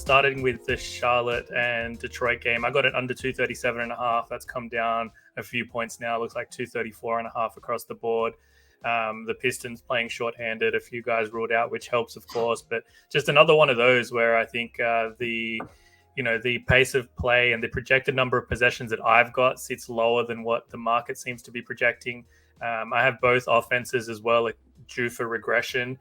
starting with the Charlotte and Detroit game. I got it under 237.5. That's come down a few points now. It looks like 234.5 across the board. The Pistons playing shorthanded, a few guys ruled out, which helps, of course. But just another one of those where I think the pace of play and the projected number of possessions that I've got sits lower than what the market seems to be projecting. I have both offenses as well, due for regression.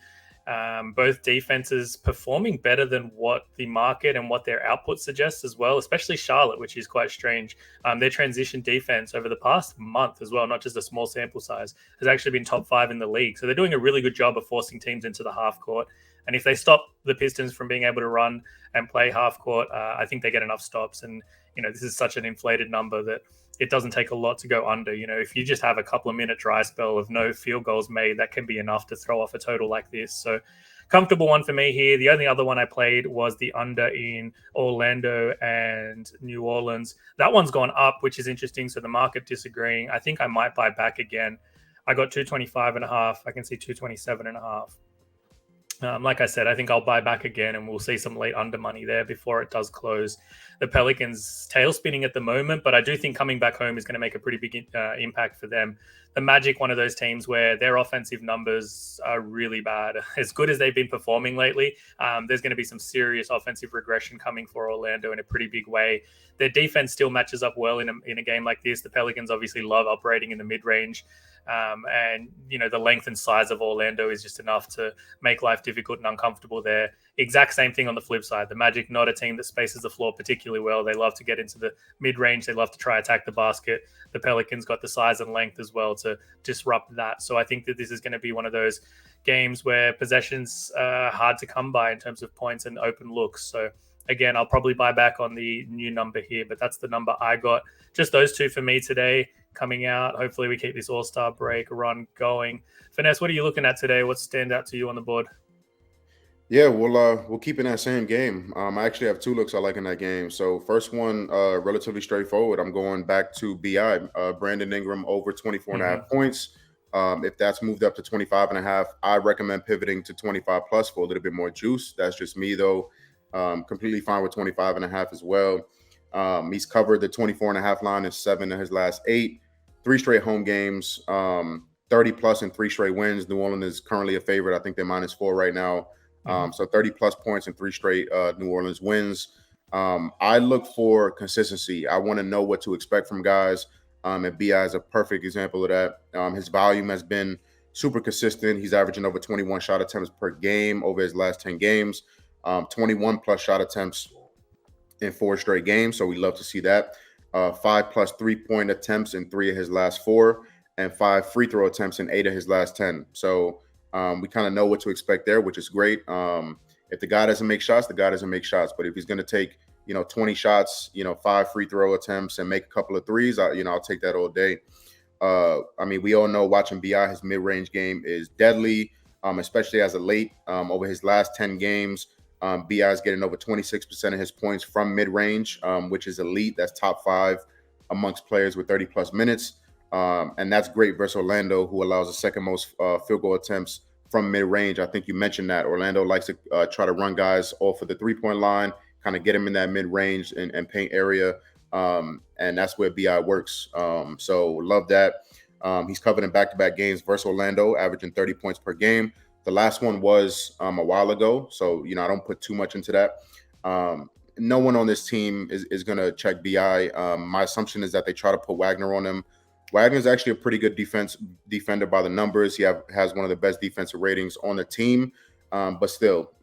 Both defenses performing better than what the market and what their output suggests as well, especially Charlotte, which is quite strange. Their transition defense over the past month as well, not just a small sample size, has actually been top 5 in the league. So they're doing a really good job of forcing teams into the half court. And if they stop the Pistons from being able to run and play half court, I think they get enough stops. And, this is such an inflated number that it doesn't take a lot to go under. If you just have a couple of minute dry spell of no field goals made, that can be enough to throw off a total like this. So comfortable one for me here. The only other one I played was the under in Orlando and New Orleans. That one's gone up, which is interesting. So the market disagreeing. I think I might buy back again. I got 225.5. I can see 227.5. Like I said, I think I'll buy back again and we'll see some late under money there before it does close. The Pelicans tail spinning at the moment, but I do think coming back home is going to make a pretty big impact for them. The Magic, one of those teams where their offensive numbers are really bad. As good as they've been performing lately, there's going to be some serious offensive regression coming for Orlando in a pretty big way. Their defense still matches up well in a game like this. The Pelicans obviously love operating in the mid-range. And the length and size of Orlando is just enough to make life difficult and uncomfortable there. Exact same thing on the flip side. The Magic, not a team that spaces the floor particularly well. They love to get into the mid-range. They love to try attack the basket. The Pelicans got the size and length as well to disrupt that. So I think that this is going to be one of those games where possessions are hard to come by in terms of points and open looks. So again, I'll probably buy back on the new number here, but that's the number I got. Just those two for me today coming out. Hopefully we keep this all-star break run going. Finesse, what are you looking at today? What stand out to you on the board? Yeah, we'll keep in that same game. I actually have two looks I like in that game. So first one, relatively straightforward. I'm going back to BI, Brandon Ingram over 24 and a half points. If that's moved up to 25 and a half, I recommend pivoting to 25 plus for a little bit more juice. That's just me though. Completely fine with 25 and a half as well. He's covered the 24 and a half line in 7 of his last 8, 3 straight home games, 30 plus and 3 straight wins. New Orleans is currently a favorite. I think they're -4 right now. So 30 plus points and 3 straight New Orleans wins. I look for consistency. I want to know what to expect from guys. And BI is a perfect example of that. His volume has been super consistent. He's averaging over 21 shot attempts per game over his last 10 games, 21 plus shot attempts in 4 straight games. So we love to see that. 5 plus 3-point attempts in 3 of his last 4, and 5 free throw attempts in 8 of his last 10. So we kind of know what to expect there, which is great. If the guy doesn't make shots, the guy doesn't make shots. But if he's going to take, 20 shots, 5 free throw attempts and make a couple of threes, I'll take that all day. We all know watching BI, his mid-range game is deadly, especially as a late. Over his last 10 games, BI is getting over 26% of his points from mid-range, which is elite. That's top 5 amongst players with 30 plus minutes. And that's great versus Orlando, who allows the second most field goal attempts from mid-range. I think you mentioned that Orlando likes to try to run guys off of the 3-point line, kind of get them in that mid-range and paint area. And that's where BI works. So love that. He's covered in back-to-back games versus Orlando, averaging 30 points per game. The last one was a while ago. So, I don't put too much into that. No one on this team is going to check BI. My assumption is that they try to put Wagner on him. Wagner's actually a pretty good defender by the numbers. He has one of the best defensive ratings on the team, but still,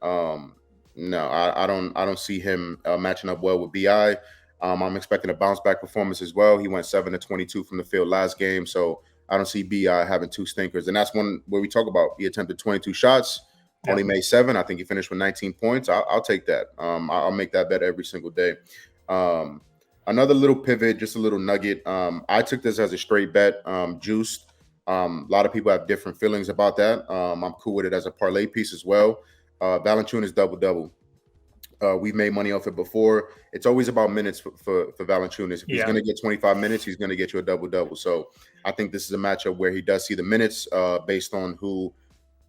no, I don't see him matching up well with BI. I'm expecting a bounce back performance as well. He went 7 to 22 from the field last game, so I don't see BI having 2 stinkers. And that's one where we talk about he attempted 22 shots, only made 7. I think he finished with 19 points. I'll take that. I'll make that bet every single day. Another little pivot, just a little nugget. I took this as a straight bet, juiced. A lot of people have different feelings about that. I'm cool with it as a parlay piece as well. Valanciunas double-double. We've made money off it before. It's always about minutes for Valanciunas. If he's going to get 25 minutes, he's going to get you a double-double. So I think this is a matchup where he does see the minutes based on who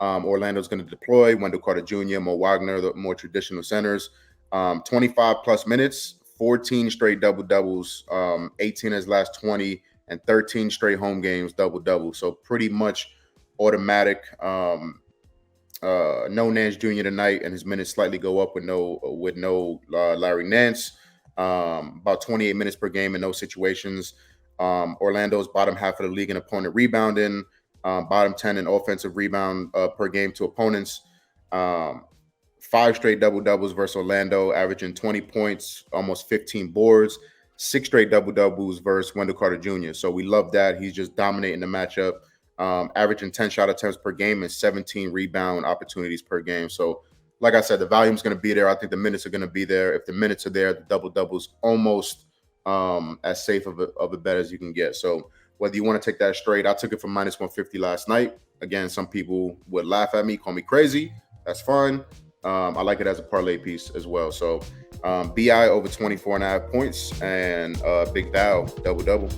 Orlando's going to deploy. Wendell Carter Jr., Mo Wagner, the more traditional centers. 25 plus minutes, 14 straight double doubles, 18 his last 20, and 13 straight home games double double. So pretty much automatic. No Nance Jr. tonight, and his minutes slightly go up with no Larry Nance. About 28 minutes per game in those situations. Orlando's bottom half of the league in opponent rebounding, bottom 10 in offensive rebound per game to opponents. 5 straight double doubles versus Orlando, averaging 20 points, almost 15 boards. 6 straight double doubles versus Wendell Carter Jr. So we love that. He's just dominating the matchup. Averaging 10 shot attempts per game and 17 rebound opportunities per game. So, like I said, the volume's going to be there. I think the minutes are going to be there. If the minutes are there, the double-double's almost as safe of a bet as you can get. So, whether you want to take that straight, I took it for minus 150 last night. Again, some people would laugh at me, call me crazy. That's fine. I like it as a parlay piece as well. So, BI over 24.5 points and Big Val double-double.